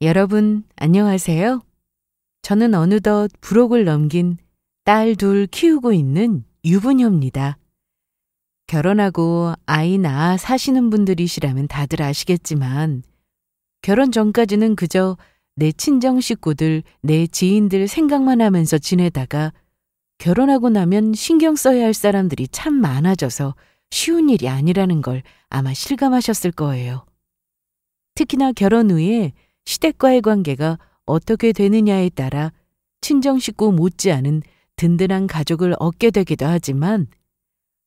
여러분, 안녕하세요. 저는 어느덧 불혹을 넘긴 딸 둘 키우고 있는 유부녀입니다. 결혼하고 아이 낳아 사시는 분들이시라면 다들 아시겠지만 결혼 전까지는 그저 내 친정 식구들, 내 지인들 생각만 하면서 지내다가 결혼하고 나면 신경 써야 할 사람들이 참 많아져서 쉬운 일이 아니라는 걸 아마 실감하셨을 거예요. 특히나 결혼 후에 시댁과의 관계가 어떻게 되느냐에 따라 친정 식구 못지않은 든든한 가족을 얻게 되기도 하지만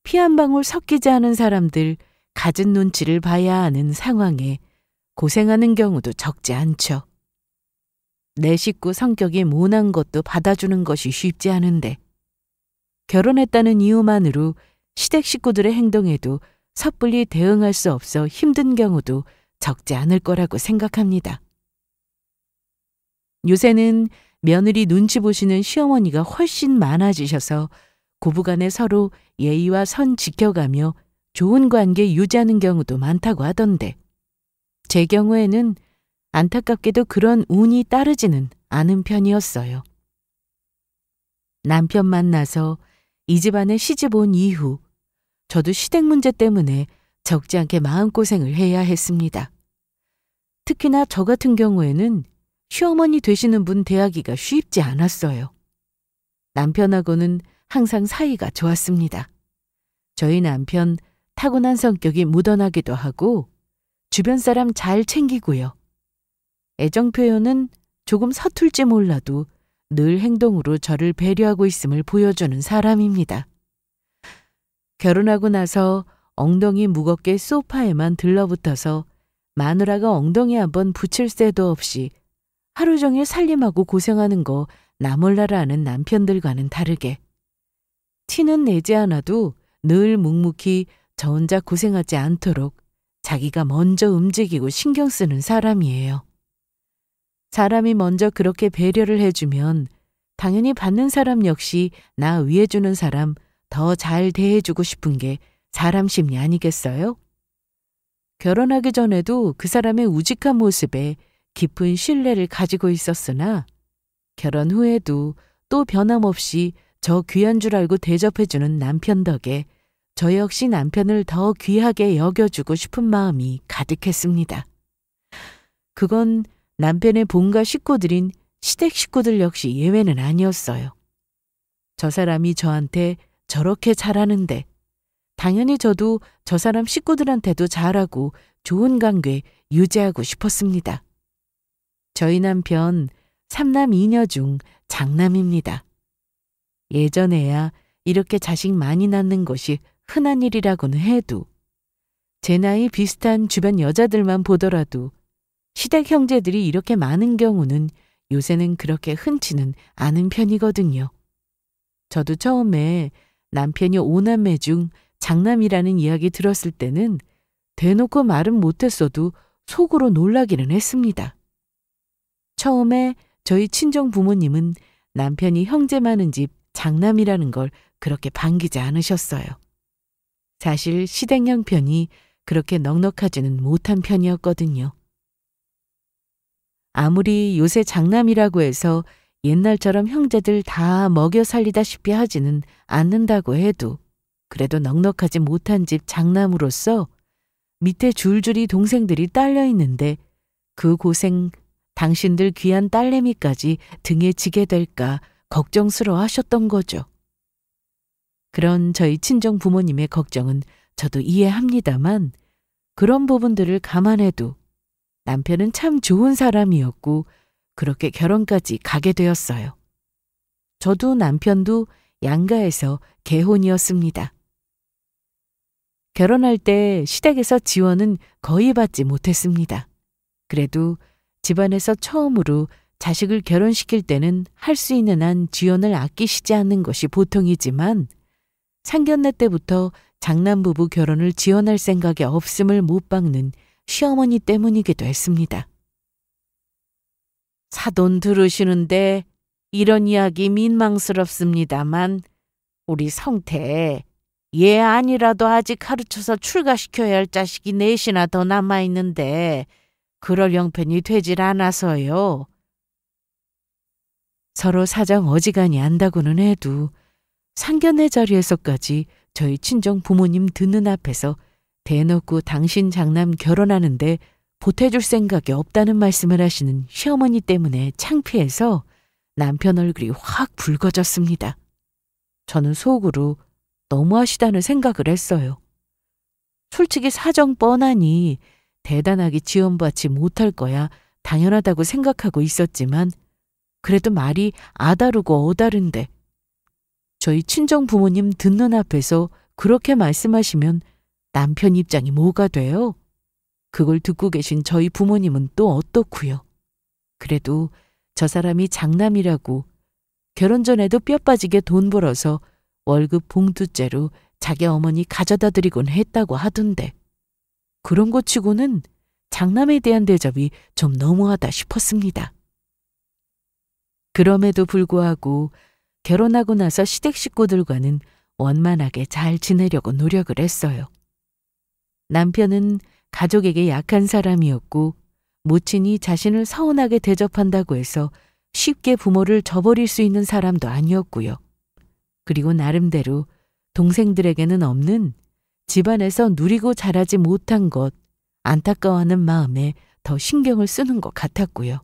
피 한 방울 섞이지 않은 사람들, 갖은 눈치를 봐야 하는 상황에 고생하는 경우도 적지 않죠. 내 식구 성격이 모난 것도 받아주는 것이 쉽지 않은데 결혼했다는 이유만으로 시댁 식구들의 행동에도 섣불리 대응할 수 없어 힘든 경우도 적지 않을 거라고 생각합니다. 요새는 며느리 눈치 보시는 시어머니가 훨씬 많아지셔서 고부간에 서로 예의와 선 지켜가며 좋은 관계 유지하는 경우도 많다고 하던데 제 경우에는 안타깝게도 그런 운이 따르지는 않은 편이었어요. 남편 만나서 이 집안에 시집 온 이후 저도 시댁 문제 때문에 적지 않게 마음고생을 해야 했습니다. 특히나 저 같은 경우에는 시어머니 되시는 분 대하기가 쉽지 않았어요. 남편하고는 항상 사이가 좋았습니다. 저희 남편 타고난 성격이 묻어나기도 하고 주변 사람 잘 챙기고요. 애정 표현은 조금 서툴지 몰라도 늘 행동으로 저를 배려하고 있음을 보여주는 사람입니다. 결혼하고 나서 엉덩이 무겁게 소파에만 들러붙어서 마누라가 엉덩이 한번 붙일 새도 없이 하루 종일 살림하고 고생하는 거 나 몰라라 하는 남편들과는 다르게 티는 내지 않아도 늘 묵묵히 저 혼자 고생하지 않도록 자기가 먼저 움직이고 신경 쓰는 사람이에요. 사람이 먼저 그렇게 배려를 해주면 당연히 받는 사람 역시 나 위해주는 사람 더 잘 대해주고 싶은 게 사람 심리 아니겠어요? 결혼하기 전에도 그 사람의 우직한 모습에 깊은 신뢰를 가지고 있었으나 결혼 후에도 또 변함없이 저 귀한 줄 알고 대접해주는 남편 덕에 저 역시 남편을 더 귀하게 여겨주고 싶은 마음이 가득했습니다. 그건 남편의 본가 식구들인 시댁 식구들 역시 예외는 아니었어요. 저 사람이 저한테 저렇게 잘하는데 당연히 저도 저 사람 식구들한테도 잘하고 좋은 관계 유지하고 싶었습니다. 저희 남편 3남 2녀 중 장남입니다. 예전에야 이렇게 자식 많이 낳는 것이 흔한 일이라고는 해도 제 나이 비슷한 주변 여자들만 보더라도 시댁 형제들이 이렇게 많은 경우는 요새는 그렇게 흔치는 않은 편이거든요. 저도 처음에 남편이 5남매 중 장남이라는 이야기 들었을 때는 대놓고 말은 못했어도 속으로 놀라기는 했습니다. 처음에 저희 친정 부모님은 남편이 형제 많은 집 장남이라는 걸 그렇게 반기지 않으셨어요. 사실 시댁 형편이 그렇게 넉넉하지는 못한 편이었거든요. 아무리 요새 장남이라고 해서 옛날처럼 형제들 다 먹여 살리다시피 하지는 않는다고 해도 그래도 넉넉하지 못한 집 장남으로서 밑에 줄줄이 동생들이 딸려 있는데 그 고생 당신들 귀한 딸내미까지 등에 지게 될까 걱정스러워 하셨던 거죠. 그런 저희 친정 부모님의 걱정은 저도 이해합니다만 그런 부분들을 감안해도 남편은 참 좋은 사람이었고 그렇게 결혼까지 가게 되었어요. 저도 남편도 양가에서 개혼이었습니다. 결혼할 때 시댁에서 지원은 거의 받지 못했습니다. 그래도 집안에서 처음으로 자식을 결혼시킬 때는 할 수 있는 한 지원을 아끼시지 않는 것이 보통이지만 상견례 때부터 장남부부 결혼을 지원할 생각이 없음을 못 박는 시어머니 때문이기도 했습니다. 사돈 들으시는데 이런 이야기 민망스럽습니다만 우리 성태 얘 아니라도 아직 가르쳐서 출가시켜야 할 자식이 넷이나 더 남아있는데 그럴 형편이 되질 않아서요. 서로 사정 어지간히 안다고는 해도 상견례 자리에서까지 저희 친정 부모님 듣는 앞에서 대놓고 당신 장남 결혼하는데 보태줄 생각이 없다는 말씀을 하시는 시어머니 때문에 창피해서 남편 얼굴이 확 붉어졌습니다. 저는 속으로 너무하시다는 생각을 했어요. 솔직히 사정 뻔하니 대단하게 지원받지 못할 거야 당연하다고 생각하고 있었지만 그래도 말이 아다르고 어다른데 저희 친정 부모님 듣는 앞에서 그렇게 말씀하시면 남편 입장이 뭐가 돼요? 그걸 듣고 계신 저희 부모님은 또 어떻고요? 그래도 저 사람이 장남이라고 결혼 전에도 뼈 빠지게 돈 벌어서 월급 봉투째로 자기 어머니 가져다 드리곤 했다고 하던데 그런 거 치고는 장남에 대한 대접이 좀 너무하다 싶었습니다. 그럼에도 불구하고 결혼하고 나서 시댁 식구들과는 원만하게 잘 지내려고 노력을 했어요. 남편은 가족에게 약한 사람이었고 모친이 자신을 서운하게 대접한다고 해서 쉽게 부모를 저버릴 수 있는 사람도 아니었고요. 그리고 나름대로 동생들에게는 없는 집안에서 누리고 자라지 못한 것, 안타까워하는 마음에 더 신경을 쓰는 것 같았고요.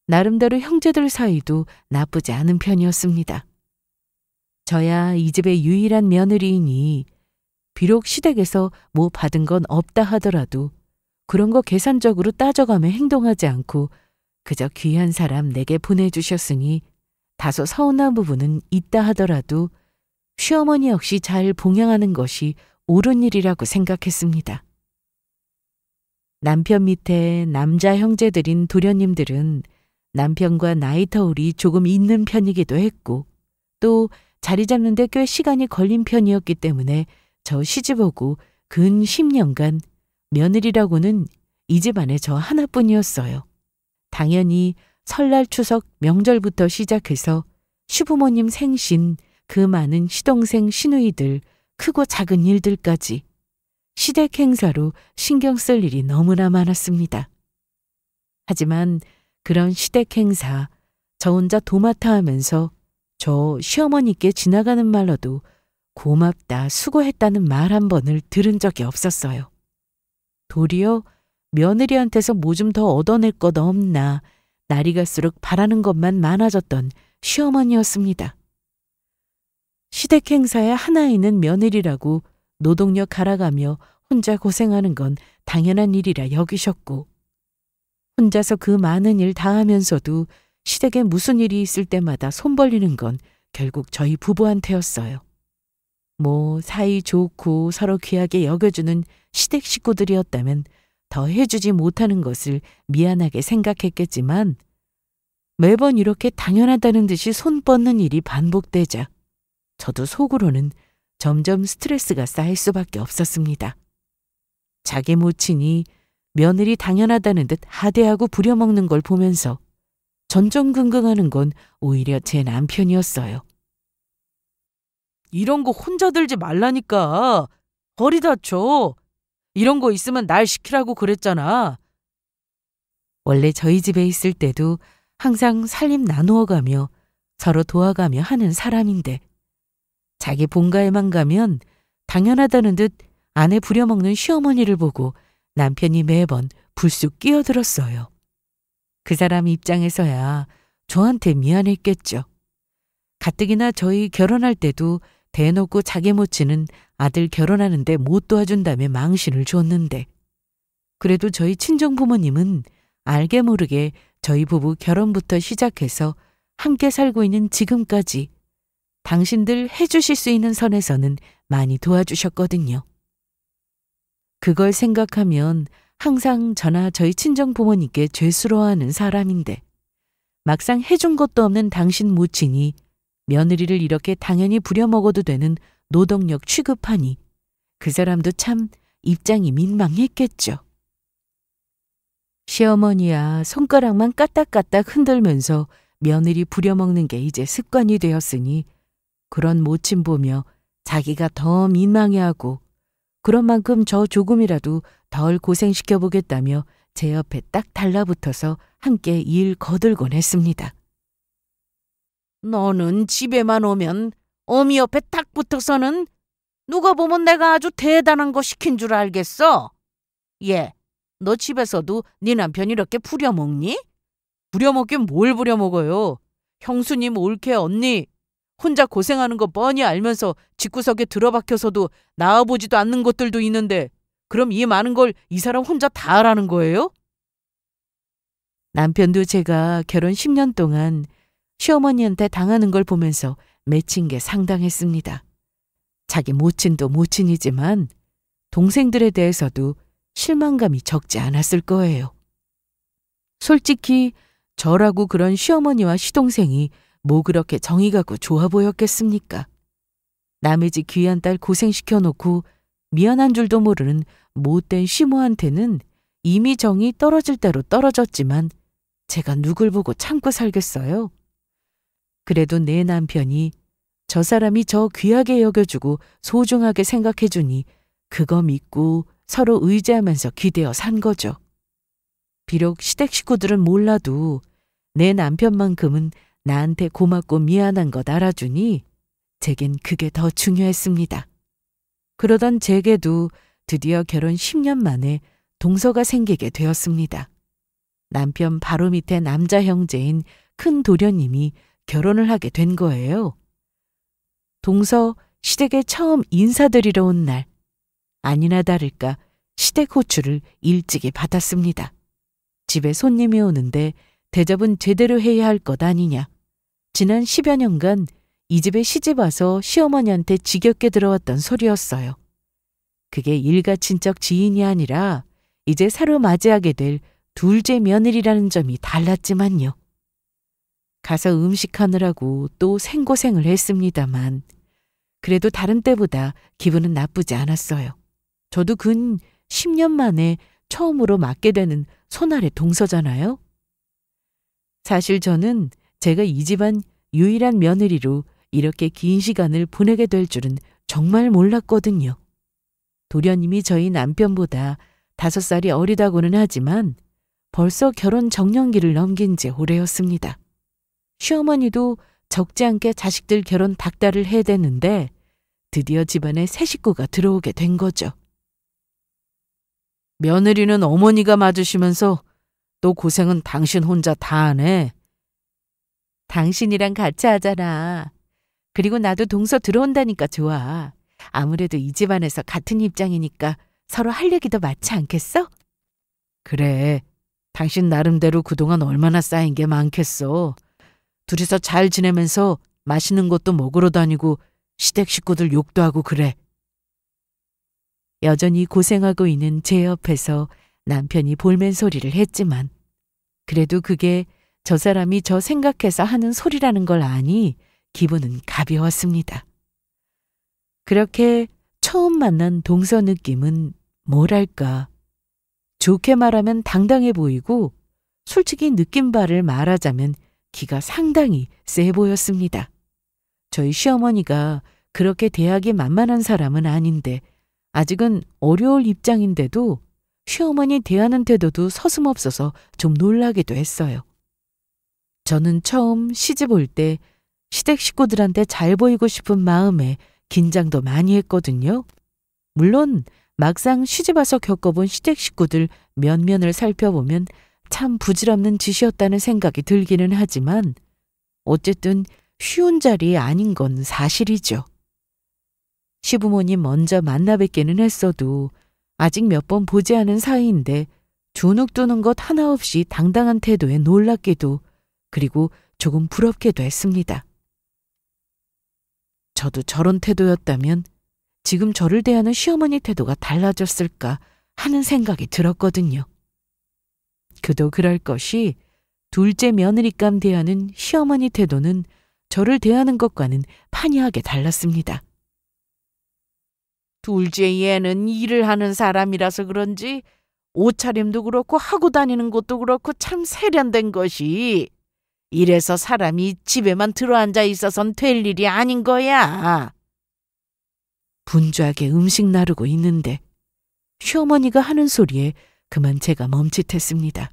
나름대로 형제들 사이도 나쁘지 않은 편이었습니다. 저야 이 집의 유일한 며느리이니 비록 시댁에서 뭐 받은 건 없다 하더라도 그런 거 계산적으로 따져가며 행동하지 않고 그저 귀한 사람 내게 보내주셨으니 다소 서운한 부분은 있다 하더라도 시어머니 역시 잘 봉양하는 것이 옳은 일이라고 생각했습니다. 남편 밑에 남자 형제들인 도련님들은 남편과 나이 터울이 조금 있는 편이기도 했고 또 자리 잡는 데 꽤 시간이 걸린 편이었기 때문에 저 시집오고 근 10년간 며느리라고는 이 집안에 저 하나뿐이었어요. 당연히 설날 추석 명절부터 시작해서 시부모님 생신 그 많은 시동생 시누이들 크고 작은 일들까지 시댁 행사로 신경 쓸 일이 너무나 많았습니다. 하지만 그런 시댁 행사 저 혼자 도맡아 하면서 저 시어머니께 지나가는 말로도 고맙다 수고했다는 말 한 번을 들은 적이 없었어요. 도리어 며느리한테서 뭐 좀 더 얻어낼 것 없나 날이 갈수록 바라는 것만 많아졌던 시어머니였습니다. 시댁 행사의 하나이는 며느리라고 노동력 갈아가며 혼자 고생하는 건 당연한 일이라 여기셨고 혼자서 그 많은 일 다 하면서도 시댁에 무슨 일이 있을 때마다 손 벌리는 건 결국 저희 부부한테였어요. 뭐 사이 좋고 서로 귀하게 여겨주는 시댁 식구들이었다면 더 해주지 못하는 것을 미안하게 생각했겠지만 매번 이렇게 당연하다는 듯이 손 뻗는 일이 반복되자 저도 속으로는 점점 스트레스가 쌓일 수밖에 없었습니다. 자기 모친이 며느리 당연하다는 듯 하대하고 부려먹는 걸 보면서 전전긍긍하는 건 오히려 제 남편이었어요. 이런 거 혼자 들지 말라니까. 허리 다쳐. 이런 거 있으면 날 시키라고 그랬잖아. 원래 저희 집에 있을 때도 항상 살림 나누어가며 서로 도와가며 하는 사람인데 자기 본가에만 가면 당연하다는 듯 아내 부려먹는 시어머니를 보고 남편이 매번 불쑥 끼어들었어요. 그 사람 입장에서야 저한테 미안했겠죠. 가뜩이나 저희 결혼할 때도 대놓고 자기 모친은 아들 결혼하는데 못 도와준다며 망신을 줬는데 그래도 저희 친정 부모님은 알게 모르게 저희 부부 결혼부터 시작해서 함께 살고 있는 지금까지 당신들 해주실 수 있는 선에서는 많이 도와주셨거든요. 그걸 생각하면 항상 저나 저희 친정 부모님께 죄스러워하는 사람인데 막상 해준 것도 없는 당신 모친이 며느리를 이렇게 당연히 부려먹어도 되는 노동력 취급하니 그 사람도 참 입장이 민망했겠죠. 시어머니야 손가락만 까딱까딱 흔들면서 며느리 부려먹는 게 이제 습관이 되었으니 그런 모친 보며 자기가 더 민망해하고 그런 만큼 저 조금이라도 덜 고생시켜보겠다며 제 옆에 딱 달라붙어서 함께 일 거들곤 했습니다. 너는 집에만 오면 어미 옆에 딱 붙어서는 누가 보면 내가 아주 대단한 거 시킨 줄 알겠어? 얘, 너 집에서도 네 남편 이렇게 부려먹니? 부려먹긴 뭘 부려먹어요. 형수님 올케 언니. 혼자 고생하는 거 뻔히 알면서 집구석에 들어박혀서도 나와보지도 않는 것들도 있는데 그럼 이 많은 걸 이 사람 혼자 다 하라는 거예요? 남편도 제가 결혼 10년 동안 시어머니한테 당하는 걸 보면서 맺힌 게 상당했습니다. 자기 모친도 모친이지만 동생들에 대해서도 실망감이 적지 않았을 거예요. 솔직히 저라고 그런 시어머니와 시동생이 뭐 그렇게 정이 가고 좋아 보였겠습니까? 남의 집 귀한 딸 고생시켜놓고 미안한 줄도 모르는 못된 시모한테는 이미 정이 떨어질 대로 떨어졌지만 제가 누굴 보고 참고 살겠어요? 그래도 내 남편이 저 사람이 저 귀하게 여겨주고 소중하게 생각해주니 그거 믿고 서로 의지하면서 기대어 산 거죠. 비록 시댁 식구들은 몰라도 내 남편만큼은 나한테 고맙고 미안한 것 알아주니 제겐 그게 더 중요했습니다. 그러던 제게도 드디어 결혼 10년 만에 동서가 생기게 되었습니다. 남편 바로 밑에 남자 형제인 큰 도련님이 결혼을 하게 된 거예요. 동서 시댁에 처음 인사드리러 온 날, 아니나 다를까 시댁 호출을 일찍이 받았습니다. 집에 손님이 오는데 대접은 제대로 해야 할 것 아니냐. 지난 10여 년간 이 집에 시집 와서 시어머니한테 지겹게 들어왔던 소리였어요. 그게 일가 친척 지인이 아니라 이제 새로 맞이하게 될 둘째 며느리라는 점이 달랐지만요. 가서 음식하느라고 또 생고생을 했습니다만 그래도 다른 때보다 기분은 나쁘지 않았어요. 저도 근 10년 만에 처음으로 맡게 되는 손아래 동서잖아요. 사실 저는 제가 이 집안 유일한 며느리로 이렇게 긴 시간을 보내게 될 줄은 정말 몰랐거든요. 도련님이 저희 남편보다 5살이 어리다고는 하지만 벌써 결혼 정년기를 넘긴 지 오래였습니다. 시어머니도 적지 않게 자식들 결혼 닥달을 해댔는데 드디어 집안에 새 식구가 들어오게 된 거죠. 며느리는 어머니가 맞으시면서 또 고생은 당신 혼자 다 하네. 당신이랑 같이 하잖아. 그리고 나도 동서 들어온다니까 좋아. 아무래도 이 집안에서 같은 입장이니까 서로 할 얘기도 많지 않겠어? 그래. 당신 나름대로 그동안 얼마나 쌓인 게 많겠어. 둘이서 잘 지내면서 맛있는 것도 먹으러 다니고 시댁 식구들 욕도 하고 그래. 여전히 고생하고 있는 제 옆에서 남편이 볼멘 소리를 했지만 그래도 그게 저 사람이 저 생각해서 하는 소리라는 걸 아니 기분은 가벼웠습니다. 그렇게 처음 만난 동서 느낌은 뭐랄까 좋게 말하면 당당해 보이고 솔직히 느낀 바를 말하자면 기가 상당히 세 보였습니다. 저희 시어머니가 그렇게 대하기 만만한 사람은 아닌데 아직은 어려울 입장인데도 시어머니 대하는 태도도 서슴없어서 좀 놀라기도 했어요. 저는 처음 시집 올 때 시댁 식구들한테 잘 보이고 싶은 마음에 긴장도 많이 했거든요. 물론 막상 시집 와서 겪어본 시댁 식구들 면면을 살펴보면 참 부질없는 짓이었다는 생각이 들기는 하지만 어쨌든 쉬운 자리 아닌 건 사실이죠. 시부모님 먼저 만나 뵙기는 했어도 아직 몇 번 보지 않은 사이인데 주눅 드는 것 하나 없이 당당한 태도에 놀랍기도 그리고 조금 부럽기도 했습니다. 저도 저런 태도였다면 지금 저를 대하는 시어머니 태도가 달라졌을까 하는 생각이 들었거든요. 그도 그럴 것이 둘째 며느리감 대하는 시어머니 태도는 저를 대하는 것과는 판이하게 달랐습니다. 둘째 얘는 일을 하는 사람이라서 그런지 옷차림도 그렇고 하고 다니는 것도 그렇고 참 세련된 것이 이래서 사람이 집에만 들어앉아 있어선 될 일이 아닌 거야. 분주하게 음식 나르고 있는데 시어머니가 하는 소리에 그만 제가 멈칫했습니다.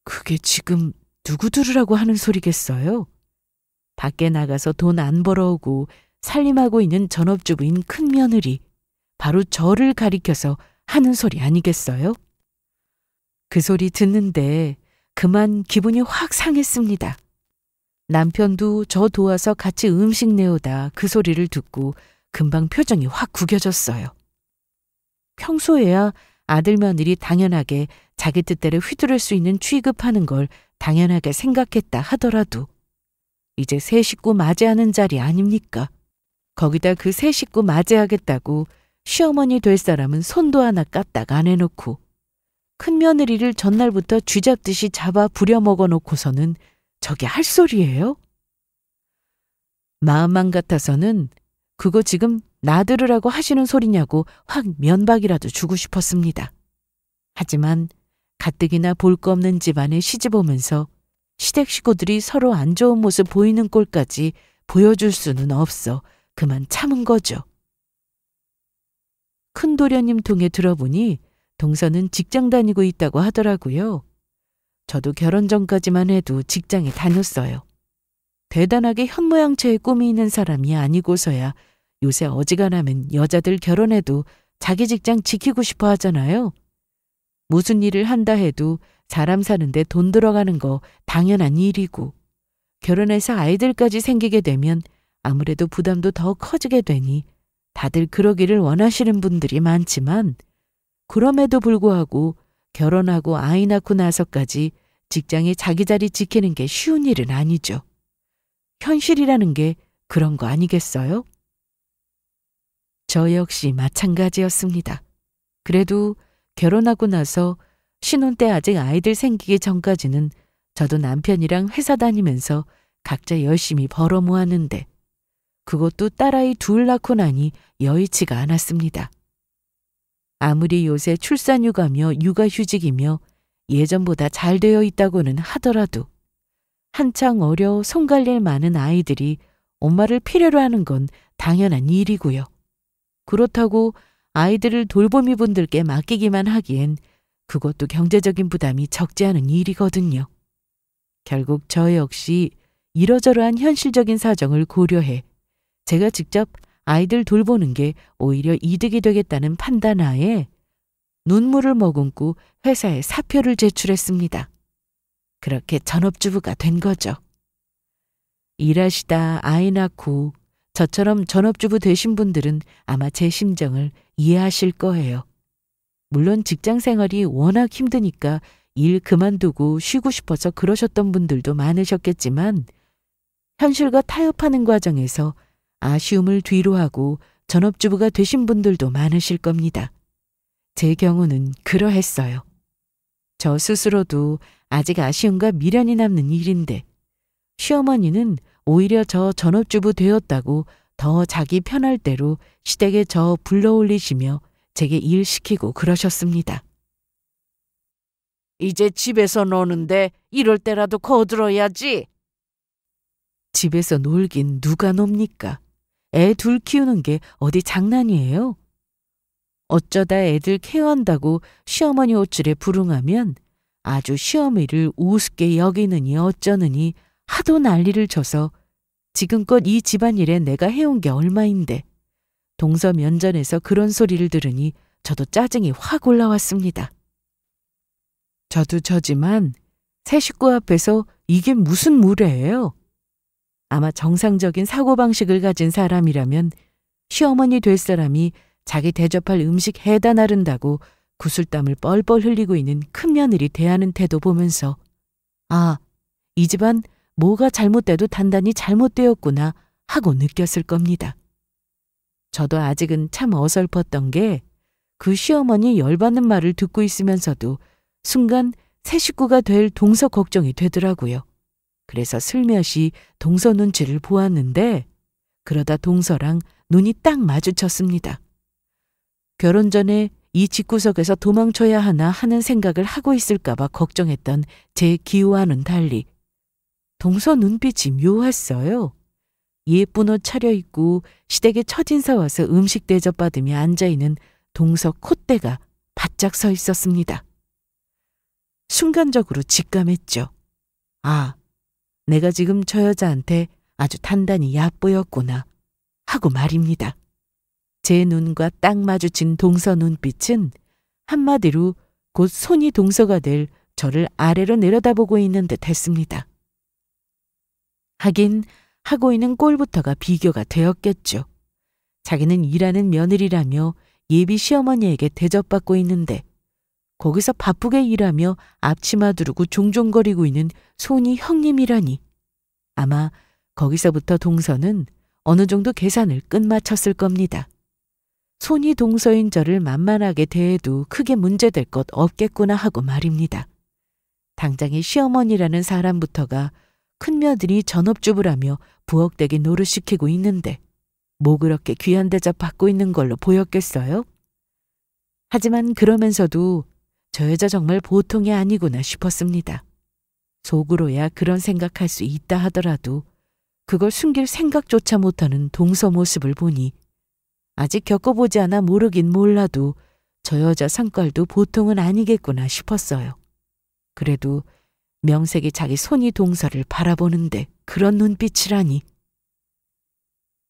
그게 지금 누구 들으라고 하는 소리겠어요? 밖에 나가서 돈 안 벌어오고 살림하고 있는 전업주부인 큰며느리, 바로 저를 가리켜서 하는 소리 아니겠어요? 그 소리 듣는데 그만 기분이 확 상했습니다. 남편도 저 도와서 같이 음식 내오다 그 소리를 듣고 금방 표정이 확 구겨졌어요. 평소에야 아들 며느리 당연하게 자기 뜻대로 휘두를 수 있는 취급하는 걸 당연하게 생각했다 하더라도 이제 새 식구 맞이하는 자리 아닙니까? 거기다 그 새 식구 맞이하겠다고 시어머니 될 사람은 손도 하나 까딱 안 해놓고 큰며느리를 전날부터 쥐잡듯이 잡아 부려먹어 놓고서는 저게 할 소리예요? 마음만 같아서는 그거 지금 나 들으라고 하시는 소리냐고 확 면박이라도 주고 싶었습니다. 하지만 가뜩이나 볼 거 없는 집안에 시집 오면서 시댁 식구들이 서로 안 좋은 모습 보이는 꼴까지 보여줄 수는 없어 그만 참은 거죠. 큰 도련님 통해 들어보니 동서는 직장 다니고 있다고 하더라고요. 저도 결혼 전까지만 해도 직장에 다녔어요. 대단하게 현모양처의 꿈이 있는 사람이 아니고서야 요새 어지간하면 여자들 결혼해도 자기 직장 지키고 싶어 하잖아요. 무슨 일을 한다 해도 사람 사는데 돈 들어가는 거 당연한 일이고 결혼해서 아이들까지 생기게 되면 아무래도 부담도 더 커지게 되니 다들 그러기를 원하시는 분들이 많지만 그럼에도 불구하고 결혼하고 아이 낳고 나서까지 직장에 자기 자리 지키는 게 쉬운 일은 아니죠. 현실이라는 게 그런 거 아니겠어요? 저 역시 마찬가지였습니다. 그래도 결혼하고 나서 신혼 때 아직 아이들 생기기 전까지는 저도 남편이랑 회사 다니면서 각자 열심히 벌어 모았는데 그것도 딸아이 둘 낳고 나니 여의치가 않았습니다. 아무리 요새 출산휴가며 육아휴직이며 예전보다 잘 되어 있다고는 하더라도 한창 어려 손 갈 일 많은 아이들이 엄마를 필요로 하는 건 당연한 일이고요. 그렇다고 아이들을 돌보미 분들께 맡기기만 하기엔 그것도 경제적인 부담이 적지 않은 일이거든요. 결국 저 역시 이러저러한 현실적인 사정을 고려해 제가 직접 아이들 돌보는 게 오히려 이득이 되겠다는 판단하에 눈물을 머금고 회사에 사표를 제출했습니다. 그렇게 전업주부가 된 거죠. 일하시다 아이 낳고 저처럼 전업주부 되신 분들은 아마 제 심정을 이해하실 거예요. 물론 직장 생활이 워낙 힘드니까 일 그만두고 쉬고 싶어서 그러셨던 분들도 많으셨겠지만 현실과 타협하는 과정에서 아쉬움을 뒤로하고 전업주부가 되신 분들도 많으실 겁니다. 제 경우는 그러했어요. 저 스스로도 아직 아쉬움과 미련이 남는 일인데 시어머니는 오히려 저 전업주부 되었다고 더 자기 편할 대로 시댁에 저 불러올리시며 제게 일 시키고 그러셨습니다. 이제 집에서 노는데 이럴 때라도 거들어야지. 집에서 놀긴 누가 놉니까? 애 둘 키우는 게 어디 장난이에요? 어쩌다 애들 케어한다고 시어머니 옷줄에 불응하면 아주 시어머니를 우습게 여기느니 어쩌느니 하도 난리를 쳐서 지금껏 이 집안일에 내가 해온 게 얼마인데 동서 면전에서 그런 소리를 들으니 저도 짜증이 확 올라왔습니다. 저도 저지만 새 식구 앞에서 이게 무슨 무례예요? 아마 정상적인 사고방식을 가진 사람이라면 시어머니 될 사람이 자기 대접할 음식 해다 나른다고 구슬땀을 뻘뻘 흘리고 있는 큰며느리 대하는 태도 보면서 아, 이 집안 뭐가 잘못돼도 단단히 잘못되었구나 하고 느꼈을 겁니다. 저도 아직은 참 어설펐던 게 그 시어머니 열받는 말을 듣고 있으면서도 순간 새 식구가 될 동서 걱정이 되더라고요. 그래서 슬며시 동서 눈치를 보았는데 그러다 동서랑 눈이 딱 마주쳤습니다. 결혼 전에 이 집구석에서 도망쳐야 하나 하는 생각을 하고 있을까봐 걱정했던 제 기호와는 달리 동서 눈빛이 묘했어요. 예쁜 옷 차려입고 시댁에 첫인사 와서 음식 대접받으며 앉아있는 동서 콧대가 바짝 서 있었습니다. 순간적으로 직감했죠. 아, 내가 지금 저 여자한테 아주 단단히 얕보였구나 하고 말입니다. 제 눈과 딱 마주친 동서 눈빛은 한마디로 곧 손이 동서가 될 저를 아래로 내려다보고 있는 듯 했습니다. 하긴 하고 있는 꼴부터가 비교가 되었겠죠. 자기는 일하는 며느리라며 예비 시어머니에게 대접받고 있는데 거기서 바쁘게 일하며 앞치마 두르고 종종거리고 있는 손이 형님이라니. 아마 거기서부터 동서는 어느 정도 계산을 끝마쳤을 겁니다. 손이 동서인 저를 만만하게 대해도 크게 문제될 것 없겠구나 하고 말입니다. 당장의 시어머니라는 사람부터가 큰며느리 전업주부라며 부엌대기 노릇시키고 있는데 뭐 그렇게 귀한 대접 받고 있는 걸로 보였겠어요? 하지만 그러면서도 저 여자 정말 보통이 아니구나 싶었습니다. 속으로야 그런 생각할 수 있다 하더라도 그걸 숨길 생각조차 못하는 동서 모습을 보니 아직 겪어보지 않아 모르긴 몰라도 저 여자 성깔도 보통은 아니겠구나 싶었어요. 그래도 명색이 자기 손이 동서를 바라보는데 그런 눈빛이라니.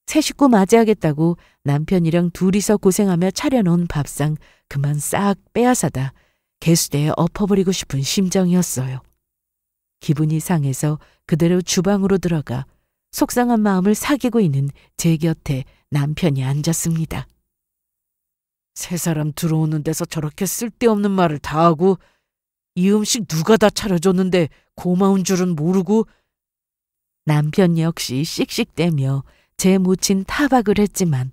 새 식구 맞이하겠다고 남편이랑 둘이서 고생하며 차려놓은 밥상 그만 싹 빼앗아다 개수대에 엎어버리고 싶은 심정이었어요. 기분이 상해서 그대로 주방으로 들어가 속상한 마음을 사귀고 있는 제 곁에 남편이 앉았습니다. 새 사람 들어오는 데서 저렇게 쓸데없는 말을 다 하고 이 음식 누가 다 차려줬는데 고마운 줄은 모르고. 남편 역시 씩씩대며 제 모친 타박을 했지만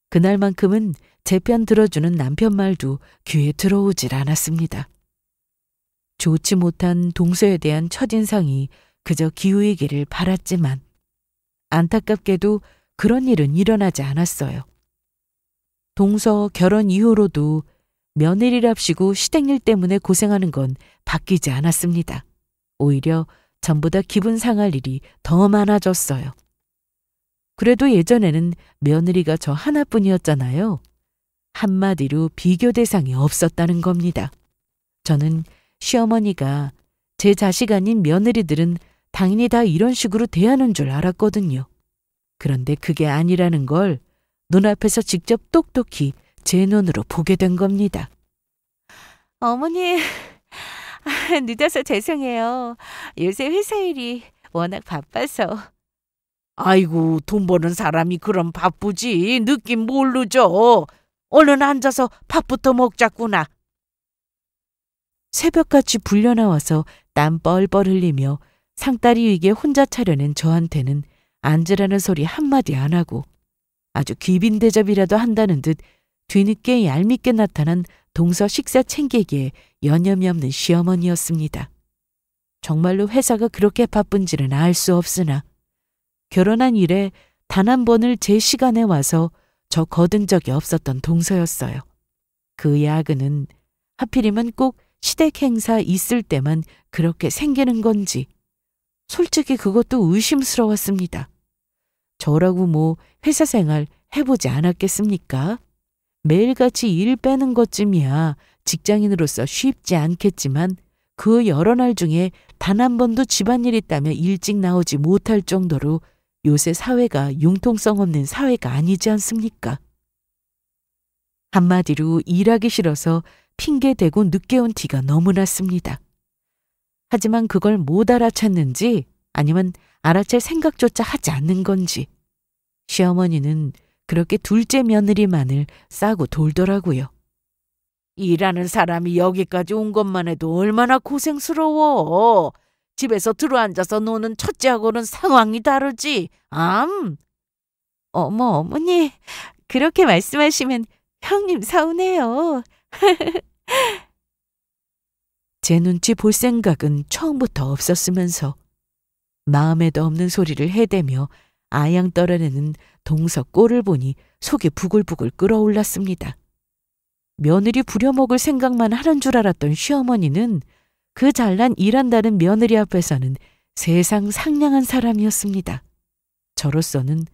그날만큼은 제 편 들어주는 남편 말도 귀에 들어오질 않았습니다. 좋지 못한 동서에 대한 첫인상이 그저 기우이기를 바랐지만 안타깝게도 그런 일은 일어나지 않았어요. 동서 결혼 이후로도 며느리랍시고 시댁일 때문에 고생하는 건 바뀌지 않았습니다. 오히려 전보다 기분 상할 일이 더 많아졌어요. 그래도 예전에는 며느리가 저 하나뿐이었잖아요. 한마디로 비교 대상이 없었다는 겁니다. 저는 시어머니가 제 자식 아닌 며느리들은 당연히 다 이런 식으로 대하는 줄 알았거든요. 그런데 그게 아니라는 걸 눈앞에서 직접 똑똑히 제 눈으로 보게 된 겁니다. 어머니, 늦어서 죄송해요. 요새 회사 일이 워낙 바빠서. 아이고, 돈 버는 사람이 그럼 바쁘지. 느낌 모르죠. 얼른 앉아서 밥부터 먹자꾸나. 새벽같이 불려나와서 땀 뻘뻘 흘리며 상다리 위에 혼자 차려낸 저한테는 앉으라는 소리 한마디 안 하고 아주 귀빈 대접이라도 한다는 듯 뒤늦게 얄밉게 나타난 동서 식사 챙기기에 여념이 없는 시어머니였습니다. 정말로 회사가 그렇게 바쁜지는 알 수 없으나 결혼한 이래 단 한 번을 제 시간에 와서 저 거둔 적이 없었던 동서였어요. 그 야근은 하필이면 꼭 시댁 행사 있을 때만 그렇게 생기는 건지 솔직히 그것도 의심스러웠습니다. 저라고 뭐 회사 생활 해보지 않았겠습니까? 매일같이 일 빼는 것쯤이야 직장인으로서 쉽지 않겠지만 그 여러 날 중에 단 한 번도 집안일 있다며 일찍 나오지 못할 정도로 요새 사회가 융통성 없는 사회가 아니지 않습니까? 한마디로 일하기 싫어서 핑계대고 늦게 온 티가 너무 났습니다. 하지만 그걸 못 알아챘는지 아니면 알아챌 생각조차 하지 않는 건지 시어머니는 그렇게 둘째 며느리만을 싸고 돌더라고요. 일하는 사람이 여기까지 온 것만 해도 얼마나 고생스러워. 집에서 들어앉아서 노는 첫째하고는 상황이 다르지. 어머니, 그렇게 말씀하시면 형님 서운해요. 제 눈치 볼 생각은 처음부터 없었으면서 마음에도 없는 소리를 해대며 아양 떨어내는 동서 꼴을 보니 속이 부글부글 끓어올랐습니다. 며느리 부려먹을 생각만 하는 줄 알았던 시어머니는 그 잘난 일한다는 며느리 앞에서는 세상 상냥한 사람이었습니다. 저로서는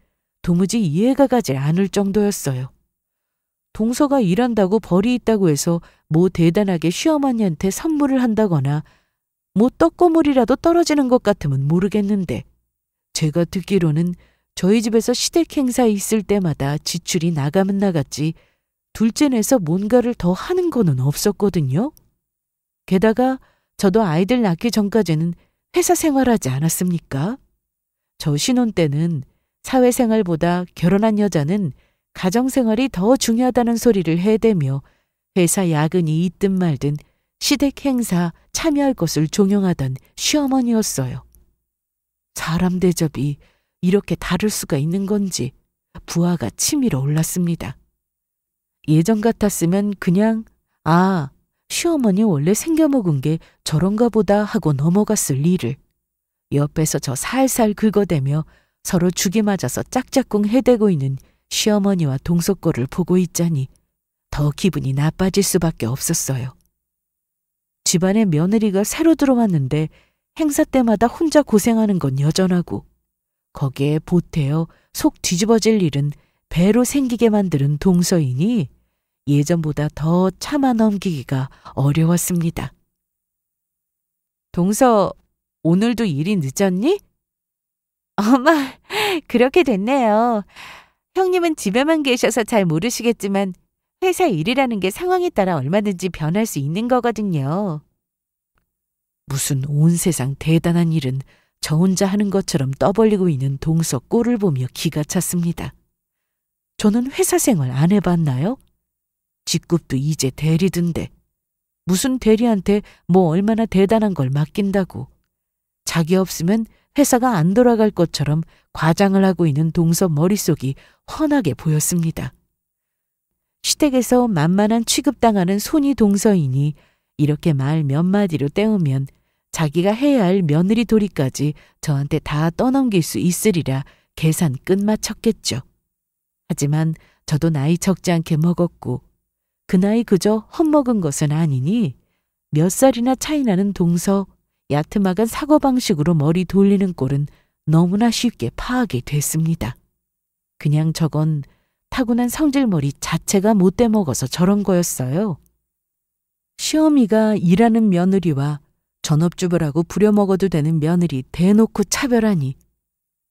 도무지 이해가 가지 않을 정도였어요. 동서가 일한다고 벌이 있다고 해서 뭐 대단하게 시어머니한테 선물을 한다거나 뭐 떡고물이라도 떨어지는 것 같으면 모르겠는데 제가 듣기로는 저희 집에서 시댁 행사 있을 때마다 지출이 나가면 나갔지 둘째 내서 뭔가를 더 하는 거는 없었거든요. 게다가 저도 아이들 낳기 전까지는 회사 생활하지 않았습니까? 저 신혼 때는 사회생활보다 결혼한 여자는 가정생활이 더 중요하다는 소리를 해대며 회사 야근이 있든 말든 시댁 행사 참여할 것을 종용하던 시어머니였어요. 사람 대접이 이렇게 다를 수가 있는 건지 부하가 치밀어 올랐습니다. 예전 같았으면 그냥 시어머니 원래 생겨먹은 게 저런가 보다 하고 넘어갔을 일을 옆에서 저 살살 긁어대며 서로 죽이 맞아서 짝짝꿍 해대고 있는 시어머니와 동서 꼴을 보고 있자니 더 기분이 나빠질 수밖에 없었어요. 집안에 며느리가 새로 들어왔는데 행사 때마다 혼자 고생하는 건 여전하고 거기에 보태어 속 뒤집어질 일은 배로 생기게 만드는 동서이니 예전보다 더 참아 넘기기가 어려웠습니다. 동서, 오늘도 일이 늦었니? 엄마, 그렇게 됐네요. 형님은 집에만 계셔서 잘 모르시겠지만 회사 일이라는 게 상황에 따라 얼마든지 변할 수 있는 거거든요. 무슨 온 세상 대단한 일은 저 혼자 하는 것처럼 떠벌리고 있는 동서 꼴을 보며 기가 찼습니다. 저는 회사 생활 안 해봤나요? 직급도 이제 대리던데 무슨 대리한테 뭐 얼마나 대단한 걸 맡긴다고. 자기 없으면 회사가 안 돌아갈 것처럼 과장을 하고 있는 동서 머릿속이 훤하게 보였습니다. 시댁에서 만만한 취급당하는 손이 동서이니 이렇게 말 몇 마디로 때우면 자기가 해야 할 며느리 도리까지 저한테 다 떠넘길 수 있으리라 계산 끝마쳤겠죠. 하지만 저도 나이 적지 않게 먹었고 그 나이 그저 헛먹은 것은 아니니 몇 살이나 차이 나는 동서 야트막한 사고방식으로 머리 돌리는 꼴은 너무나 쉽게 파악이 됐습니다. 그냥 저건 타고난 성질머리 자체가 못돼 먹어서 저런 거였어요. 시어미가 일하는 며느리와 전업주부라고 부려먹어도 되는 며느리 대놓고 차별하니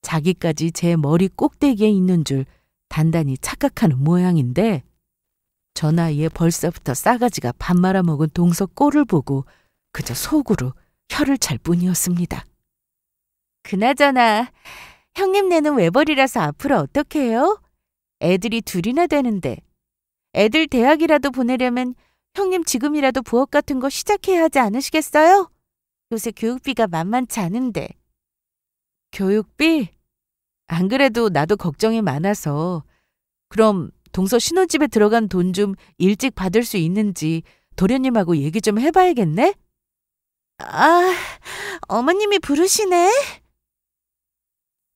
자기까지 제 머리 꼭대기에 있는 줄 단단히 착각하는 모양인데 저 나이에 벌써부터 싸가지가 밥 말아먹은 동서 꼴을 보고 그저 속으로 혀를 찰 뿐이었습니다. 그나저나 형님네는 외벌이라서 앞으로 어떻게 해요? 애들이 둘이나 되는데 애들 대학이라도 보내려면 형님 지금이라도 부업 같은 거 시작해야 하지 않으시겠어요? 요새 교육비가 만만치 않은데. 교육비? 안 그래도 나도 걱정이 많아서 그럼 동서 신혼집에 들어간 돈 좀 일찍 받을 수 있는지 도련님하고 얘기 좀 해봐야겠네? 어머님이 부르시네?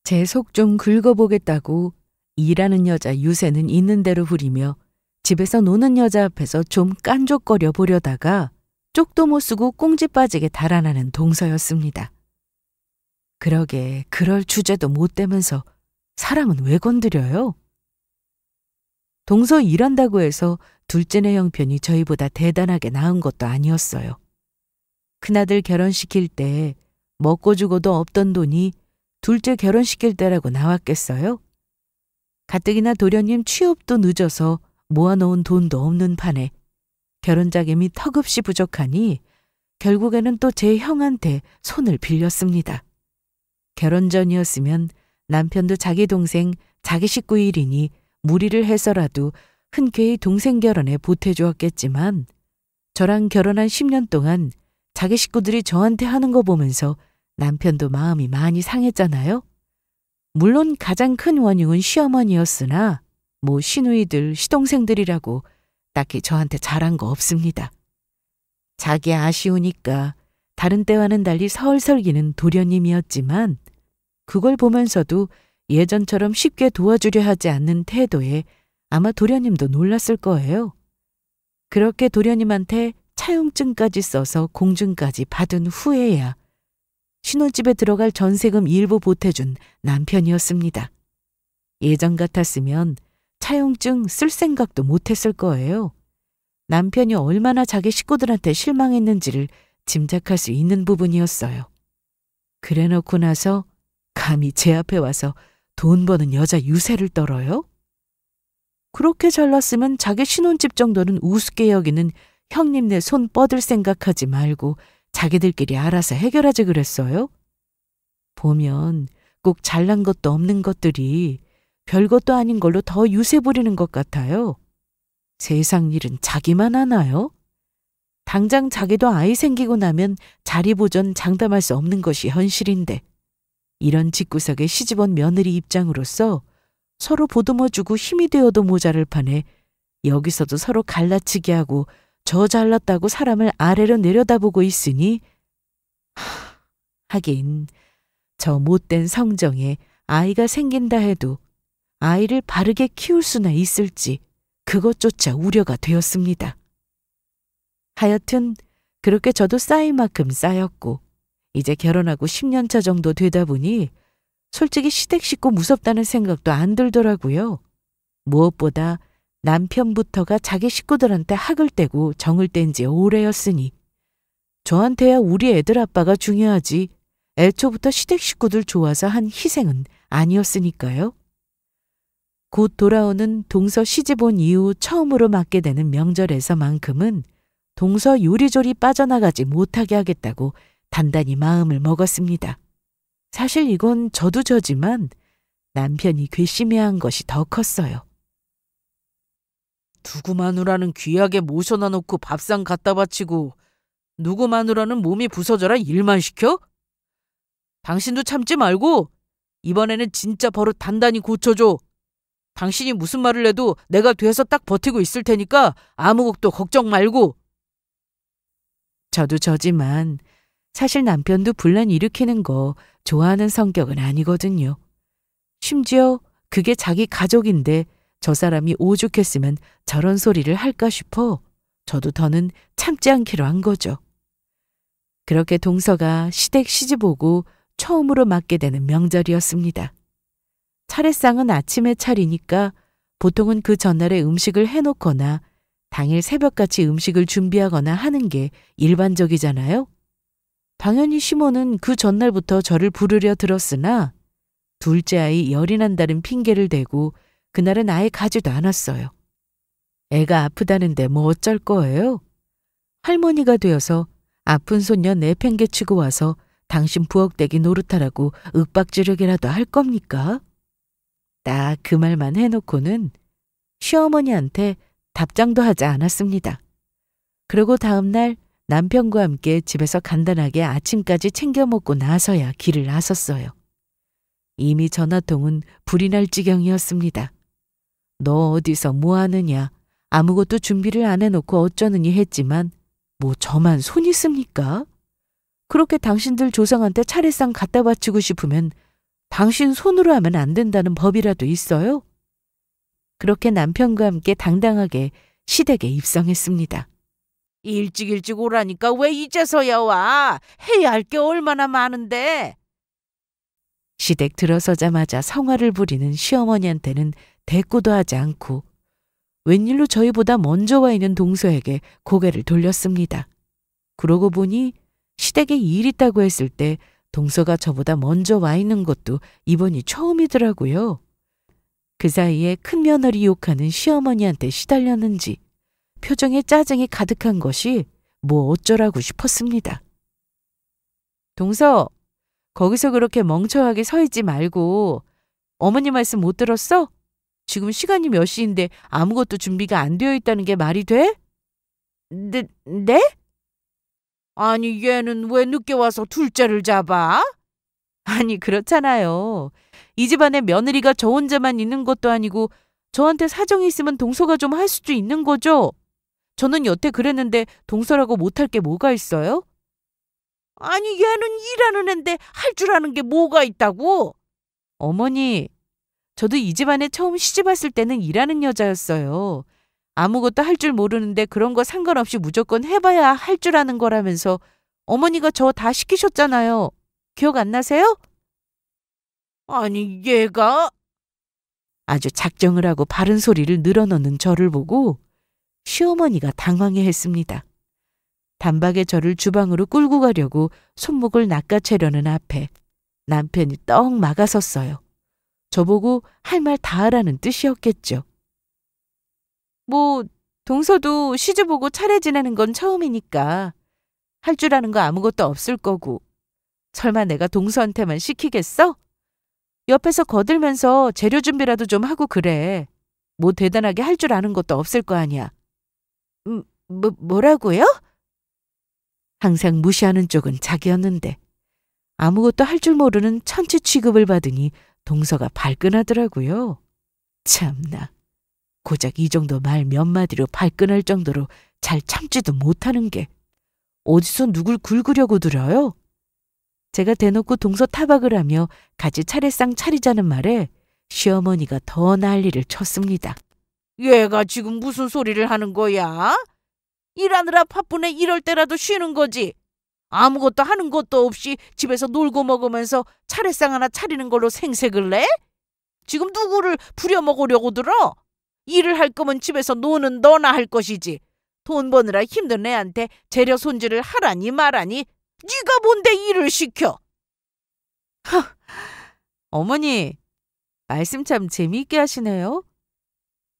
제 속 좀 긁어보겠다고 일하는 여자 유세는 있는 대로 부리며 집에서 노는 여자 앞에서 좀 깐족거려 보려다가 쪽도 못 쓰고 꽁지 빠지게 달아나는 동서였습니다. 그러게 그럴 주제도 못 되면서 사람은 왜 건드려요? 동서 일한다고 해서 둘째네 형편이 저희보다 대단하게 나은 것도 아니었어요. 큰아들 결혼시킬 때 먹고 죽어도 없던 돈이 둘째 결혼시킬 때라고 나왔겠어요? 가뜩이나 도련님 취업도 늦어서 모아놓은 돈도 없는 판에 결혼 자금이 턱없이 부족하니 결국에는 또 제 형한테 손을 빌렸습니다. 결혼 전이었으면 남편도 자기 동생, 자기 식구 일이니 무리를 해서라도 흔쾌히 동생 결혼에 보태주었겠지만 저랑 결혼한 10년 동안 자기 식구들이 저한테 하는 거 보면서 남편도 마음이 많이 상했잖아요. 물론 가장 큰 원흉은 시어머니였으나 뭐 시누이들, 시동생들이라고 딱히 저한테 잘한 거 없습니다. 자기 아쉬우니까 다른 때와는 달리 서울설기는 도련님이었지만 그걸 보면서도 예전처럼 쉽게 도와주려 하지 않는 태도에 아마 도련님도 놀랐을 거예요. 그렇게 도련님한테 차용증까지 써서 공증까지 받은 후에야 신혼집에 들어갈 전세금 일부 보태준 남편이었습니다. 예전 같았으면 차용증 쓸 생각도 못했을 거예요. 남편이 얼마나 자기 식구들한테 실망했는지를 짐작할 수 있는 부분이었어요. 그래놓고 나서 감히 제 앞에 와서 돈 버는 여자 유세를 떨어요? 그렇게 잘났으면 자기 신혼집 정도는 우습게 여기는 형님네 손 뻗을 생각하지 말고 자기들끼리 알아서 해결하지 그랬어요? 보면 꼭 잘난 것도 없는 것들이 별것도 아닌 걸로 더 유세 부리는 것 같아요. 세상 일은 자기만 하나요? 당장 자기도 아이 생기고 나면 자리 보전 장담할 수 없는 것이 현실인데 이런 집구석에 시집온 며느리 입장으로서 서로 보듬어주고 힘이 되어도 모자랄 판에 여기서도 서로 갈라치기 하고 저 잘났다고 사람을 아래로 내려다보고 있으니 하긴 저 못된 성정에 아이가 생긴다 해도 아이를 바르게 키울 수나 있을지 그것조차 우려가 되었습니다. 하여튼 그렇게 저도 쌓일 만큼 쌓였고 이제 결혼하고 10년 차 정도 되다 보니 솔직히 시댁 식구 무섭다는 생각도 안 들더라고요. 무엇보다 남편부터가 자기 식구들한테 학을 떼고 정을 뗀 지 오래였으니 저한테야 우리 애들 아빠가 중요하지 애초부터 시댁 식구들 좋아서 한 희생은 아니었으니까요. 곧 돌아오는 동서 시집 온 이후 처음으로 맞게 되는 명절에서만큼은 동서 요리조리 빠져나가지 못하게 하겠다고 단단히 마음을 먹었습니다. 사실 이건 저도 저지만 남편이 괘씸해야 한 것이 더 컸어요. 누구 마누라는 귀하게 모셔놔 놓고 밥상 갖다 바치고 누구 마누라는 몸이 부서져라 일만 시켜? 당신도 참지 말고 이번에는 진짜 버릇 단단히 고쳐줘. 당신이 무슨 말을 해도 내가 돼서 딱 버티고 있을 테니까 아무것도 걱정 말고. 저도 저지만 사실 남편도 분란 일으키는 거 좋아하는 성격은 아니거든요. 심지어 그게 자기 가족인데 저 사람이 오죽했으면 저런 소리를 할까 싶어 저도 더는 참지 않기로 한 거죠. 그렇게 동서가 시댁 시집 오고 처음으로 맞게 되는 명절이었습니다. 차례상은 아침에 차리니까 보통은 그 전날에 음식을 해놓거나 당일 새벽같이 음식을 준비하거나 하는 게 일반적이잖아요. 당연히 시모는 그 전날부터 저를 부르려 들었으나 둘째 아이 열이 난다는 핑계를 대고 그날은 아예 가지도 않았어요. 애가 아프다는데 뭐 어쩔 거예요? 할머니가 되어서 아픈 손녀 내팽개치고 와서 당신 부엌대기 노릇하라고 윽박지르기라도 할 겁니까? 딱 그 말만 해놓고는 시어머니한테 답장도 하지 않았습니다. 그리고 다음날 남편과 함께 집에서 간단하게 아침까지 챙겨 먹고 나서야 길을 나섰어요. 이미 전화통은 불이 날 지경이었습니다. 너 어디서 뭐 하느냐, 아무것도 준비를 안 해놓고 어쩌느니 했지만 뭐 저만 손이 씁니까? 그렇게 당신들 조상한테 차례상 갖다 바치고 싶으면 당신 손으로 하면 안 된다는 법이라도 있어요? 그렇게 남편과 함께 당당하게 시댁에 입성했습니다. 일찍 오라니까 왜 이제서야 와? 해야 할 게 얼마나 많은데. 시댁 들어서자마자 성화를 부리는 시어머니한테는 대꾸도 하지 않고 웬일로 저희보다 먼저 와 있는 동서에게 고개를 돌렸습니다. 그러고 보니 시댁에 일 있다고 했을 때 동서가 저보다 먼저 와 있는 것도 이번이 처음이더라고요. 그 사이에 큰며느리 욕하는 시어머니한테 시달렸는지 표정에 짜증이 가득한 것이 뭐 어쩌라고 싶었습니다. 동서, 거기서 그렇게 멍청하게 서 있지 말고 어머니 말씀 못 들었어? 지금 시간이 몇 시인데 아무것도 준비가 안 되어 있다는 게 말이 돼? 네? 아니 얘는 왜 늦게 와서 둘째를 잡아? 아니 그렇잖아요. 이 집안에 며느리가 저 혼자만 있는 것도 아니고 저한테 사정이 있으면 동서가 좀 할 수도 있는 거죠. 저는 여태 그랬는데 동서라고 못할 게 뭐가 있어요? 아니 얘는 일하는 앤데 할 줄 아는 게 뭐가 있다고? 어머니, 저도 이 집안에 처음 시집 왔을 때는 일하는 여자였어요. 아무것도 할 줄 모르는데 그런 거 상관없이 무조건 해봐야 할 줄 아는 거라면서 어머니가 저 다 시키셨잖아요. 기억 안 나세요? 아니 얘가 아주 작정을 하고 바른 소리를 늘어놓는 저를 보고 시어머니가 당황해했습니다. 단박에 저를 주방으로 끌고 가려고 손목을 낚아채려는 앞에 남편이 떡 막아섰어요. 저보고 할 말 다 하라는 뜻이었겠죠. 뭐 동서도 시집오고 차례 지내는 건 처음이니까 할 줄 아는 거 아무것도 없을 거고 설마 내가 동서한테만 시키겠어? 옆에서 거들면서 재료 준비라도 좀 하고 그래. 뭐 대단하게 할 줄 아는 것도 없을 거 아니야. 뭐라고요? 항상 무시하는 쪽은 자기였는데 아무것도 할 줄 모르는 천치 취급을 받으니 동서가 발끈하더라고요. 참나. 고작 이 정도 말 몇 마디로 발끈할 정도로 잘 참지도 못하는 게 어디서 누굴 굴구려고 들어요? 제가 대놓고 동서 타박을 하며 같이 차례상 차리자는 말에 시어머니가 더 난리를 쳤습니다. 얘가 지금 무슨 소리를 하는 거야? 일하느라 바쁘네 이럴 때라도 쉬는 거지. 아무것도 하는 것도 없이 집에서 놀고 먹으면서 차례상 하나 차리는 걸로 생색을 내? 지금 누구를 부려먹으려고 들어? 일을 할 거면 집에서 노는 너나 할 것이지. 돈 버느라 힘든 애한테 재료 손질을 하라니 말하니 네가 뭔데 일을 시켜? 어머니, 말씀 참 재미있게 하시네요.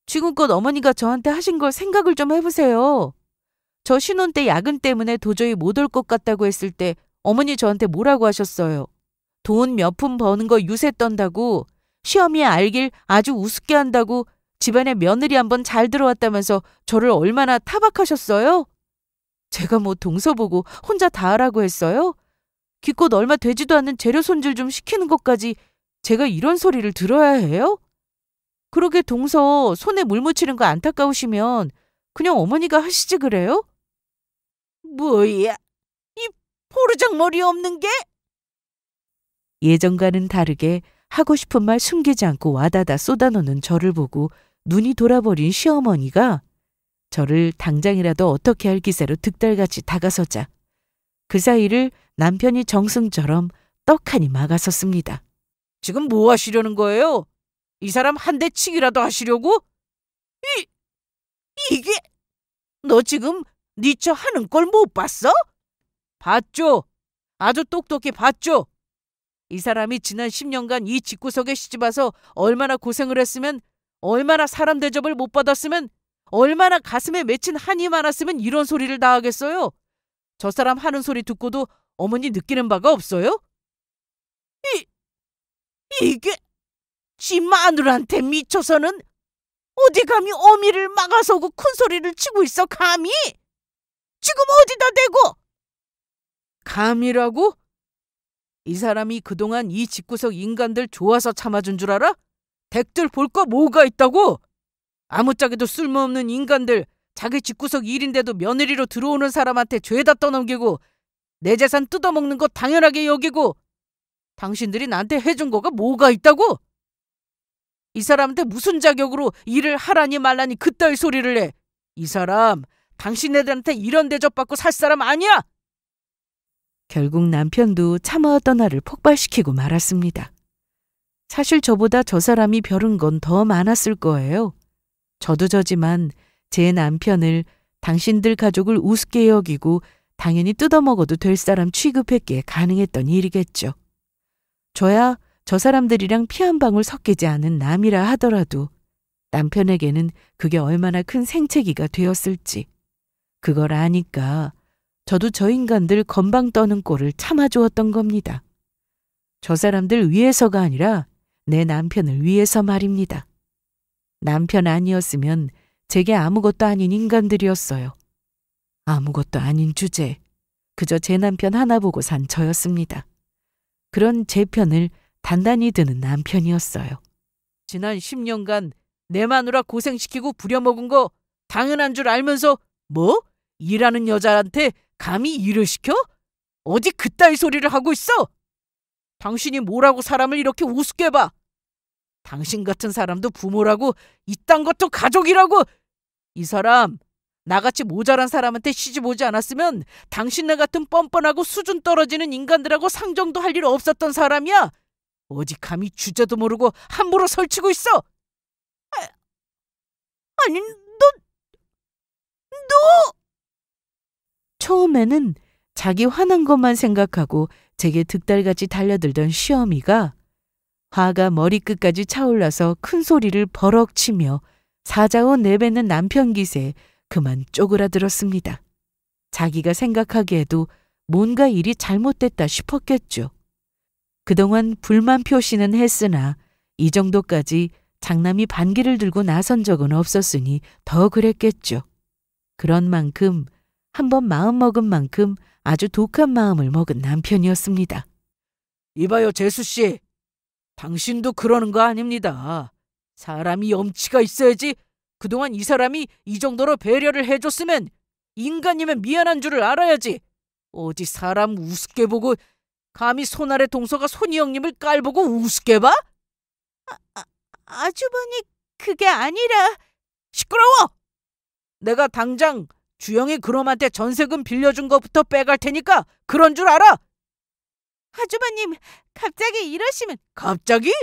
지금껏 어머니가 저한테 하신 걸 생각을 좀 해보세요. 저 신혼 때 야근 때문에 도저히 못 올 것 같다고 했을 때 어머니 저한테 뭐라고 하셨어요? 돈 몇 푼 버는 거 유세 떤다고, 시어미 알길 아주 우습게 한다고 집안에 며느리 한번 잘 들어왔다면서 저를 얼마나 타박하셨어요? 제가 뭐 동서 보고 혼자 다 하라고 했어요? 기껏 얼마 되지도 않는 재료 손질 좀 시키는 것까지 제가 이런 소리를 들어야 해요? 그러게 동서 손에 물 묻히는 거 안타까우시면 그냥 어머니가 하시지 그래요? 뭐야? 이 포르장머리 없는 게? 예전과는 다르게 하고 싶은 말 숨기지 않고 와다다 쏟아놓는 저를 보고 눈이 돌아버린 시어머니가 저를 당장이라도 어떻게 할 기세로 득달같이 다가서자 그 사이를 남편이 정승처럼 떡하니 막아섰습니다. 지금 뭐 하시려는 거예요? 이 사람 한 대 치기라도 하시려고? 이게 너 지금 네 처 하는 걸 못 봤어? 봤죠? 아주 똑똑히 봤죠? 이 사람이 지난 10년간 이 집구석에 시집와서 얼마나 고생을 했으면, 얼마나 사람 대접을 못 받았으면, 얼마나 가슴에 맺힌 한이 많았으면 이런 소리를 다 하겠어요? 저 사람 하는 소리 듣고도 어머니 느끼는 바가 없어요? 이게 지 마누라한테 미쳐서는 어디 감히 어미를 막아서고 큰 소리를 치고 있어 감히? 지금 어디다 대고? 감이라고? 이 사람이 그동안 이 집구석 인간들 좋아서 참아준 줄 알아? 댁들 볼 거 뭐가 있다고? 아무짝에도 쓸모없는 인간들, 자기 집구석 일인데도 며느리로 들어오는 사람한테 죄다 떠넘기고 내 재산 뜯어먹는 거 당연하게 여기고 당신들이 나한테 해준 거가 뭐가 있다고? 이 사람한테 무슨 자격으로 일을 하라니 말라니 그따위 소리를 해? 이 사람 당신네들한테 이런 대접받고 살 사람 아니야? 결국 남편도 참아왔던 나를 폭발시키고 말았습니다. 사실 저보다 저 사람이 벼른 건 더 많았을 거예요. 저도 저지만 제 남편을 당신들 가족을 우습게 여기고 당연히 뜯어먹어도 될 사람 취급했기에 가능했던 일이겠죠. 저야 저 사람들이랑 피 한 방울 섞이지 않은 남이라 하더라도 남편에게는 그게 얼마나 큰 생채기가 되었을지 그걸 아니까 저도 저 인간들 건방 떠는 꼴을 참아주었던 겁니다. 저 사람들 위해서가 아니라 내 남편을 위해서 말입니다. 남편 아니었으면 제게 아무것도 아닌 인간들이었어요. 아무것도 아닌 주제, 그저 제 남편 하나 보고 산 저였습니다. 그런 제 편을 단단히 드는 남편이었어요. 지난 10년간 내 마누라 고생시키고 부려먹은 거 당연한 줄 알면서 뭐? 일하는 여자한테 감히 일을 시켜? 어디 그따위 소리를 하고 있어? 당신이 뭐라고 사람을 이렇게 우습게 봐? 당신 같은 사람도 부모라고 이딴 것도 가족이라고! 이 사람 나같이 모자란 사람한테 시집 오지 않았으면 당신네 같은 뻔뻔하고 수준 떨어지는 인간들하고 상정도 할 일 없었던 사람이야. 어디 감히 주제도 모르고 함부로 설치고 있어. 아니, 너! 처음에는 자기 화난 것만 생각하고 제게 득달같이 달려들던 시어미가 화가 머리끝까지 차올라서 큰 소리를 버럭 치며 사자워 내뱉는 남편 기세에 그만 쪼그라들었습니다. 자기가 생각하기에도 뭔가 일이 잘못됐다 싶었겠죠. 그동안 불만 표시는 했으나 이 정도까지 장남이 반기를 들고 나선 적은 없었으니 더 그랬겠죠. 그런 만큼 한번 마음먹은 만큼 아주 독한 마음을 먹은 남편이었습니다. 이봐요, 재수씨. 당신도 그러는 거 아닙니다. 사람이 염치가 있어야지. 그동안 이 사람이 이 정도로 배려를 해줬으면 인간이면 미안한 줄을 알아야지. 어디 사람 우습게 보고 감히 손아래 동서가 손이 형님을 깔보고 우습게 봐? 아주버니, 그게 아니라... 시끄러워! 내가 당장 주영이 그놈한테 전세금 빌려준 것부터 빼갈 테니까 그런 줄 알아? 아주버님, 갑자기 이러시면... 갑자기?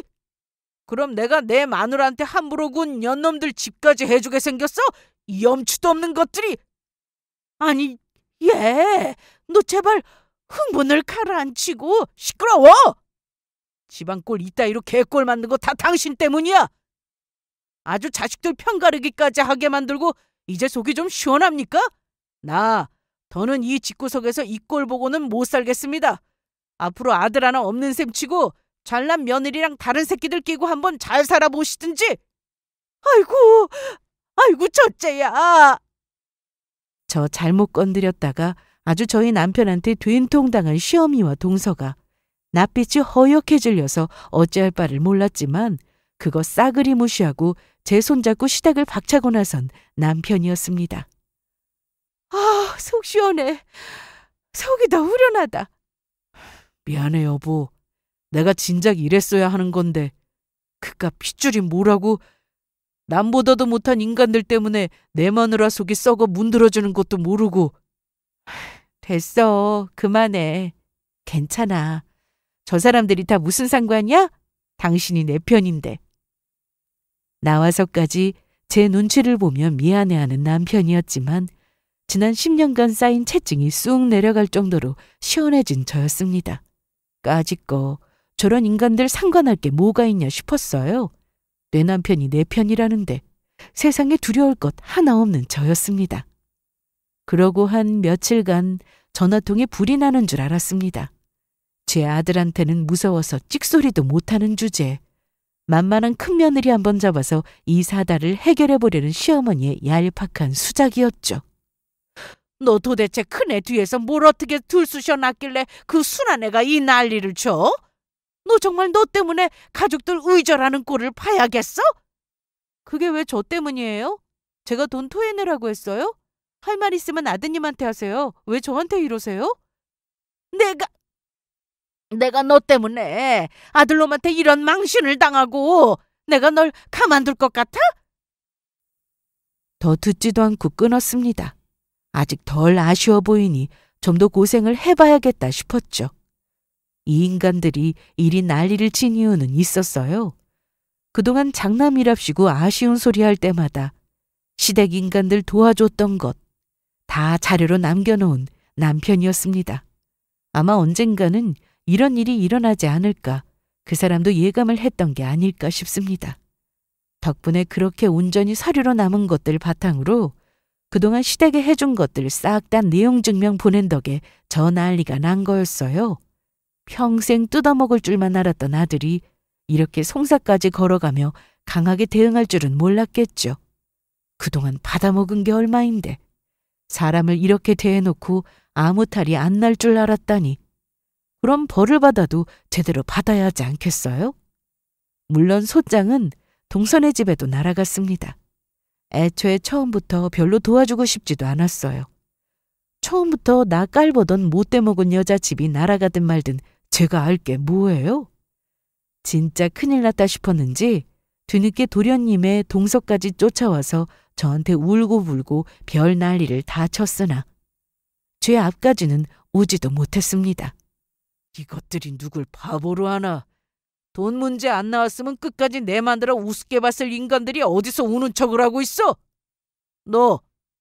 그럼 내가 내 마누라한테 함부로 군 년놈들 집까지 해주게 생겼어? 이 염치도 없는 것들이! 아니, 얘, 너 제발 흥분을 가라앉히고 시끄러워! 집안꼴 이따위로 개꼴 만든 거 다 당신 때문이야! 아주 자식들 편가르기까지 하게 만들고 이제 속이 좀 시원합니까? 나 더는 이 집구석에서 이 꼴 보고는 못 살겠습니다. 앞으로 아들 하나 없는 셈 치고 잘난 며느리랑 다른 새끼들 끼고 한번 잘 살아보시든지. 아이고 첫째야. 저 잘못 건드렸다가 아주 저희 남편한테 된통당한 시어미와 동서가 낯빛이 허옇게 질려서 어찌할 바를 몰랐지만 그거 싸그리 무시하고 제 손잡고 시댁을 박차고 나선 남편이었습니다. 아, 속 시원해. 속이 더 후련하다. 미안해 여보. 내가 진작 이랬어야 하는 건데 그깟 핏줄이 뭐라고. 남보다도 못한 인간들 때문에 내 마누라 속이 썩어 문드러지는 것도 모르고. 됐어. 그만해. 괜찮아. 저 사람들이 다 무슨 상관이야? 당신이 내 편인데. 나와서까지 제 눈치를 보며 미안해하는 남편이었지만 지난 10년간 쌓인 채증이 쑥 내려갈 정도로 시원해진 저였습니다. 까짓거 저런 인간들 상관할 게 뭐가 있냐 싶었어요. 내 남편이 내 편이라는데 세상에 두려울 것 하나 없는 저였습니다. 그러고 한 며칠간 전화통에 불이 나는 줄 알았습니다. 제 아들한테는 무서워서 찍소리도 못하는 주제에 만만한 큰 며느리 한번 잡아서 이 사달을 해결해보려는 시어머니의 얄팍한 수작이었죠. 너 도대체 큰애 뒤에서 뭘 어떻게 들쑤셔 놨길래 그 순한 애가 이 난리를 쳐? 너 정말 너 때문에 가족들 의절하는 꼴을 봐야겠어? 그게 왜 저 때문이에요? 제가 돈 토해내라고 했어요? 할 말 있으면 아드님한테 하세요. 왜 저한테 이러세요? 내가 너 때문에 아들놈한테 이런 망신을 당하고 내가 널 가만둘 것 같아? 더 듣지도 않고 끊었습니다. 아직 덜 아쉬워 보이니 좀 더 고생을 해봐야겠다 싶었죠. 이 인간들이 이리 난리를 친 이유는 있었어요. 그동안 장남이랍시고 아쉬운 소리 할 때마다 시댁 인간들 도와줬던 것 다 자료로 남겨놓은 남편이었습니다. 아마 언젠가는 이런 일이 일어나지 않을까 그 사람도 예감을 했던 게 아닐까 싶습니다. 덕분에 그렇게 온전히 사료로 남은 것들 바탕으로 그동안 시댁에 해준 것들 싹 다 내용 증명 보낸 덕에 저 난리가 난 거였어요. 평생 뜯어먹을 줄만 알았던 아들이 이렇게 송사까지 걸어가며 강하게 대응할 줄은 몰랐겠죠. 그동안 받아먹은 게 얼마인데 사람을 이렇게 대해놓고 아무 탈이 안 날 줄 알았다니. 그럼 벌을 받아도 제대로 받아야 하지 않겠어요? 물론 소장은 동선의 집에도 날아갔습니다. 애초에 처음부터 별로 도와주고 싶지도 않았어요. 처음부터 나 깔보던 못돼먹은 여자 집이 날아가든 말든 제가 알 게 뭐예요? 진짜 큰일 났다 싶었는지 뒤늦게 도련님의 동서까지 쫓아와서 저한테 울고불고 별 난리를 다 쳤으나 제 앞까지는 오지도 못했습니다. 이것들이 누굴 바보로 하나. 돈 문제 안 나왔으면 끝까지 내 마누라 우습게 봤을 인간들이 어디서 우는 척을 하고 있어? 너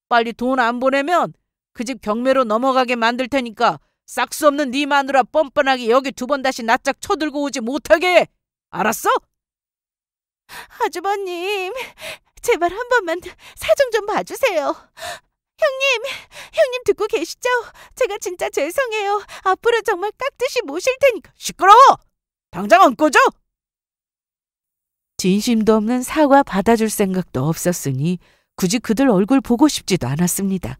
빨리 돈 안 보내면 그 집 경매로 넘어가게 만들 테니까 싹수 없는 네 마누라 뻔뻔하게 여기 2번 다시 낯짝 쳐들고 오지 못하게 해. 알았어? 아주버님, 제발 한 번만 사정 좀 봐주세요. 형님 듣고 계시죠? 제가 진짜 죄송해요. 앞으로 정말 깍듯이 모실 테니까. 시끄러워! 당장 안 꺼져! 진심도 없는 사과 받아줄 생각도 없었으니 굳이 그들 얼굴 보고 싶지도 않았습니다.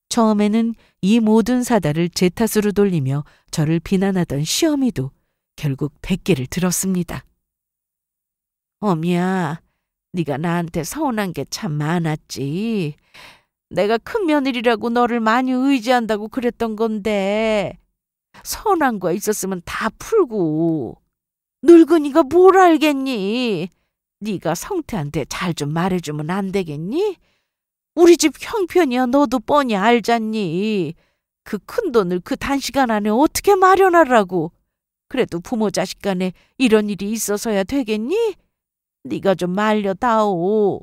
처음에는 이 모든 사달을 제 탓으로 돌리며 저를 비난하던 시어미도 결국 백기를 들었습니다. 어미야, 네가 나한테 서운한 게 참 많았지. 내가 큰 며느리라고 너를 많이 의지한다고 그랬던 건데 서운한 거 있었으면 다 풀고. 늙은이가 뭘 알겠니? 네가 성태한테 잘 좀 말해주면 안 되겠니? 우리 집 형편이야 너도 뻔히 알잖니. 그 큰돈을 그 단시간 안에 어떻게 마련하라고. 그래도 부모 자식 간에 이런 일이 있어서야 되겠니? 네가 좀 말려다오.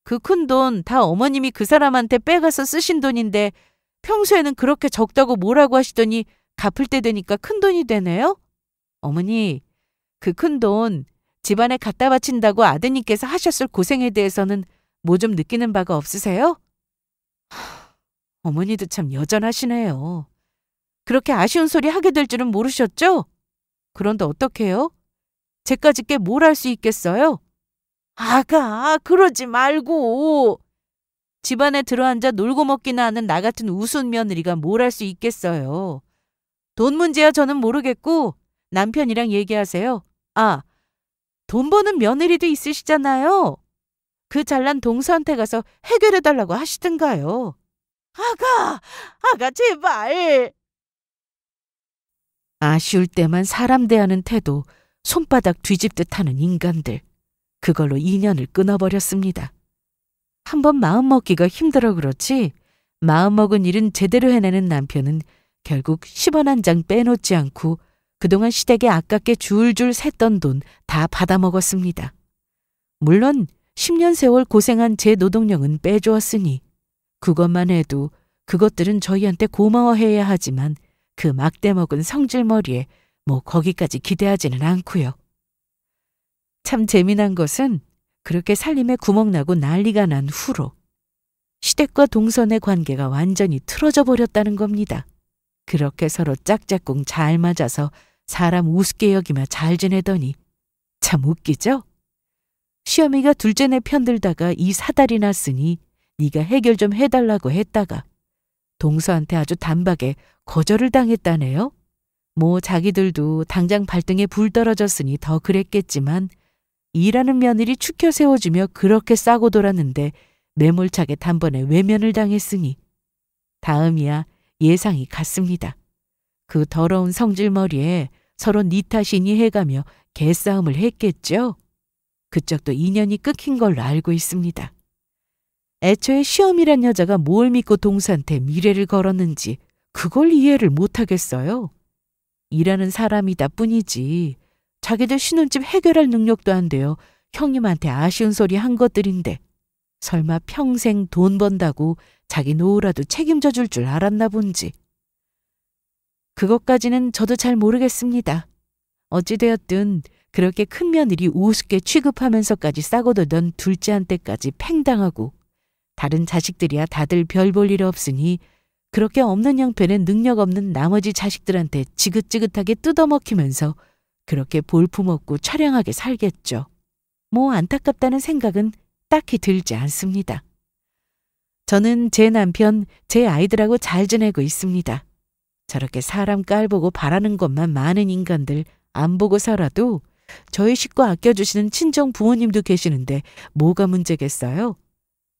그 큰돈 다 어머님이 그 사람한테 빼가서 쓰신 돈인데 평소에는 그렇게 적다고 뭐라고 하시더니 갚을 때 되니까 큰돈이 되네요? 어머니, 그 큰돈 집안에 갖다 바친다고 아드님께서 하셨을 고생에 대해서는 뭐 좀 느끼는 바가 없으세요? 어머니도 참 여전하시네요. 그렇게 아쉬운 소리 하게 될 줄은 모르셨죠? 그런데 어떡해요? 제까지 께 뭘 할 수 있겠어요? 아가, 그러지 말고. 집안에 들어앉아 놀고 먹기나 하는 나 같은 우스운 며느리가 뭘 할 수 있겠어요. 돈 문제야 저는 모르겠고 남편이랑 얘기하세요. 아, 돈 버는 며느리도 있으시잖아요. 그 잘난 동서한테 가서 해결해달라고 하시든가요. 아가 제발. 아쉬울 때만 사람 대하는 태도, 손바닥 뒤집듯 하는 인간들. 그걸로 인연을 끊어버렸습니다. 한번 마음먹기가 힘들어 그렇지 마음먹은 일은 제대로 해내는 남편은 결국 10원 한 장 빼놓지 않고 그동안 시댁에 아깝게 줄줄 샜던 돈 다 받아먹었습니다. 물론 10년 세월 고생한 제 노동력은 빼주었으니 그것만 해도 그것들은 저희한테 고마워해야 하지만 그 막대먹은 성질머리에 뭐 거기까지 기대하지는 않고요. 참 재미난 것은 그렇게 살림에 구멍나고 난리가 난 후로 시댁과 동선의 관계가 완전히 틀어져 버렸다는 겁니다. 그렇게 서로 짝짝꿍 잘 맞아서 사람 우습게 여기며 잘 지내더니 참 웃기죠? 시어미가 둘째네 편들다가 이 사달이 났으니 네가 해결 좀 해달라고 했다가 동서한테 아주 단박에 거절을 당했다네요. 뭐 자기들도 당장 발등에 불 떨어졌으니 더 그랬겠지만 일하는 며느리 축혀 세워주며 그렇게 싸고 돌았는데 매몰차게 단번에 외면을 당했으니 다음이야 예상이 갔습니다. 그 더러운 성질머리에 서로 니 탓이니 해가며 개싸움을 했겠죠. 그쪽도 인연이 끊긴 걸로 알고 있습니다. 애초에 시어미란 여자가 뭘 믿고 동서한테 미래를 걸었는지 그걸 이해를 못하겠어요. 일하는 사람이다 뿐이지 자기들 신혼집 해결할 능력도 안 돼요. 형님한테 아쉬운 소리 한 것들인데 설마 평생 돈 번다고 자기 노후라도 책임져 줄 줄 알았나 본지. 그것까지는 저도 잘 모르겠습니다. 어찌되었든 그렇게 큰 며느리 우습게 취급하면서까지 싸고 돌던 둘째한테까지 팽당하고 다른 자식들이야 다들 별 볼 일 없으니 그렇게 없는 형편에 능력 없는 나머지 자식들한테 지긋지긋하게 뜯어먹히면서 그렇게 볼품없고 처량하게 살겠죠. 뭐 안타깝다는 생각은 딱히 들지 않습니다. 저는 제 남편, 제 아이들하고 잘 지내고 있습니다. 저렇게 사람 깔보고 바라는 것만 많은 인간들 안 보고 살아도 저희 식구 아껴주시는 친정 부모님도 계시는데 뭐가 문제겠어요?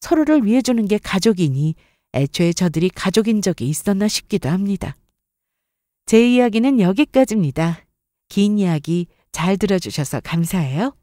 서로를 위해 주는 게 가족이니 애초에 저들이 가족인 적이 있었나 싶기도 합니다. 제 이야기는 여기까지입니다. 긴 이야기 잘 들어주셔서 감사해요.